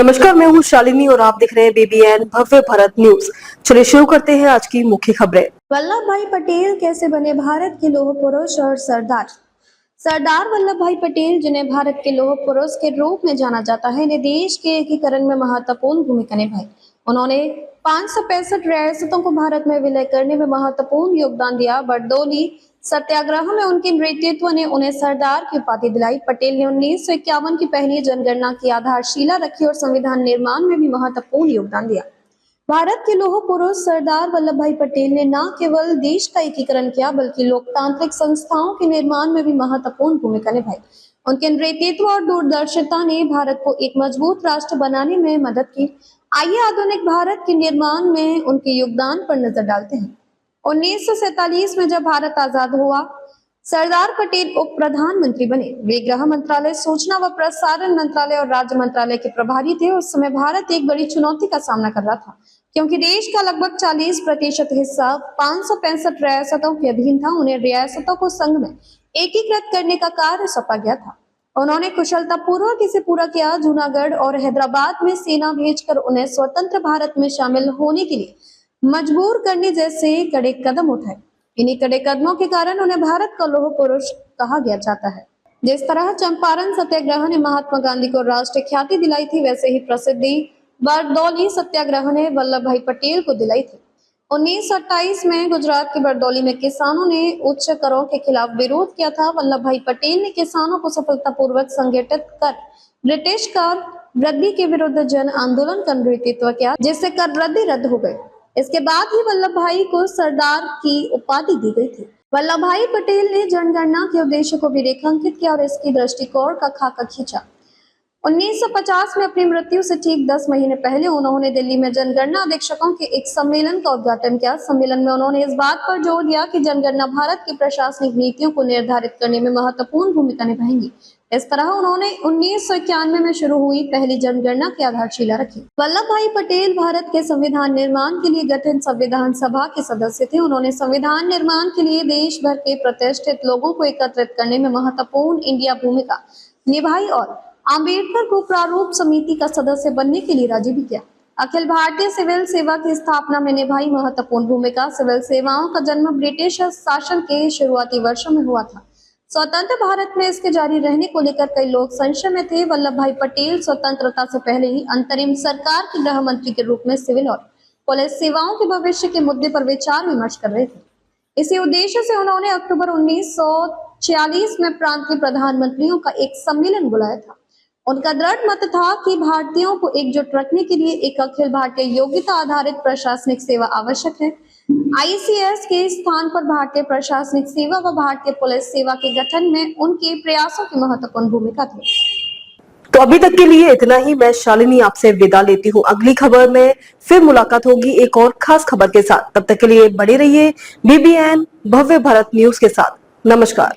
नमस्कार, मैं हूँ शालिनी और आप देख रहे हैं BBN भव्य भारत न्यूज। चलिए शुरू करते हैं आज की मुख्य खबरें। वल्लभ भाई पटेल कैसे बने भारत के लौह पुरुष और सरदार। सरदार वल्लभ भाई पटेल, जिन्हें भारत के लौह पुरुष के रूप में जाना जाता है, ने देश के एकीकरण में महत्वपूर्ण भूमिका निभाई। उन्होंने 565 रियासतों को भारत में विलय करने में महत्वपूर्ण योगदान दिया। बरदौली सत्याग्रह में उनके नेतृत्व ने उन्हें सरदार की उपाधि दिलाई। पटेल ने 1951 की पहली जनगणना की आधारशिला रखी और संविधान निर्माण में भी महत्वपूर्ण योगदान दिया। भारत के लौह पुरुष सरदार वल्लभ भाई पटेल ने न केवल देश का एकीकरण किया, बल्कि लोकतांत्रिक संस्थाओं के निर्माण में भी महत्वपूर्ण भूमिका निभाई। उनके नेतृत्व और दूरदर्शिता ने भारत को एक मजबूत राष्ट्र बनाने में मदद की। आइए आधुनिक भारत के निर्माण में उनके योगदान पर नजर डालते हैं। 1947 में जब भारत आजाद हुआ, सरदार पटेल उप प्रधानमंत्री बने। वे गृह मंत्रालय, सूचना व प्रसारण मंत्रालय और राज्य मंत्रालय के प्रभारी थे। उस समय भारत एक बड़ी चुनौती का सामना कर रहा था, क्योंकि देश का लगभग 40% हिस्सा 565 रियासतों के अधीन था। उन्हें रियासतों को संघ में एकीकृत करने का कार्य सौंपा गया था। उन्होंने कुशलता पूर्वक इसे पूरा किया। जूनागढ़ और हैदराबाद में सेना भेजकर उन्हें स्वतंत्र भारत में शामिल होने के लिए मजबूर करने जैसे कड़े कदम उठाए। इन्हीं कड़े कदमों के कारण उन्हें भारत का लौह पुरुष कहा गया जाता है। जिस तरह चंपारण सत्याग्रह ने महात्मा गांधी को राष्ट्रीय ख्याति दिलाई थी, वैसे ही प्रसिद्धि बरदौली सत्याग्रह ने वल्लभ भाई पटेल को दिलाई थी। 1928 में गुजरात के बरदौली में किसानों ने उच्च करों के खिलाफ विरोध किया था। वल्लभ भाई पटेल ने किसानों को सफलतापूर्वक संगठित कर ब्रिटिश कर रद्दी के विरुद्ध जन आंदोलन का नेतृत्व किया, जिससे कर रद्दी रद्द हो गई। इसके बाद ही वल्लभ भाई को सरदार की उपाधि दी गई थी। वल्लभ भाई पटेल ने जनगणना के उद्देश्य को भी रेखांकित किया और इसकी दृष्टिकोण का खाका खींचा। 1950 में अपनी मृत्यु से ठीक 10 महीने पहले उन्होंने दिल्ली में जनगणना अधीक्षकों के एक सम्मेलन का उद्घाटन किया। सम्मेलन में उन्होंने इस बात पर जोर दिया कि जनगणना भारत की प्रशासनिक नीतियों को निर्धारित करने में महत्वपूर्ण भूमिका निभाएंगी। इस तरह उन्होंने 1991 में शुरू हुई पहली जनगणना की आधारशिला रखी। वल्लभ भाई पटेल भारत के संविधान निर्माण के लिए गठित संविधान सभा के सदस्य थे। उन्होंने संविधान निर्माण के लिए देश भर के प्रतिष्ठित लोगों को एकत्रित करने में महत्वपूर्ण इंडिया भूमिका निभाई और अम्बेडकर को प्रारूप समिति का सदस्य बनने के लिए राजी भी किया। अखिल भारतीय सिविल सेवा की स्थापना में निभाई महत्वपूर्ण भूमिका। सिविल सेवाओं का जन्म ब्रिटिश शासन के शुरुआती वर्षों में हुआ था। स्वतंत्र भारत में इसके जारी रहने को लेकर कई लोग संशय में थे। वल्लभ भाई पटेल स्वतंत्रता से पहले ही अंतरिम सरकार के गृह मंत्री के रूप में सिविल और पुलिस सेवाओं के भविष्य के मुद्दे पर विचार विमर्श कर रहे थे। इसी उद्देश्य से उन्होंने अक्टूबर 1946 में प्रांतीय प्रधानमंत्रियों का एक सम्मेलन बुलाया था। उनका दृढ़ मत था कि भारतीयों को एकजुट रखने के लिए एक अखिल भारतीय योग्यता आधारित प्रशासनिक सेवा आवश्यक है। ICS के स्थान पर भारतीय प्रशासनिक सेवा व भारतीय पुलिस सेवा के गठन में उनके प्रयासों की महत्वपूर्ण भूमिका थी। तो अभी तक के लिए इतना ही। मैं शालिनी आपसे विदा लेती हूँ। अगली खबर में फिर मुलाकात होगी एक और खास खबर के साथ। तब तक के लिए बने रहिए BBN भव्य भारत न्यूज के साथ। नमस्कार।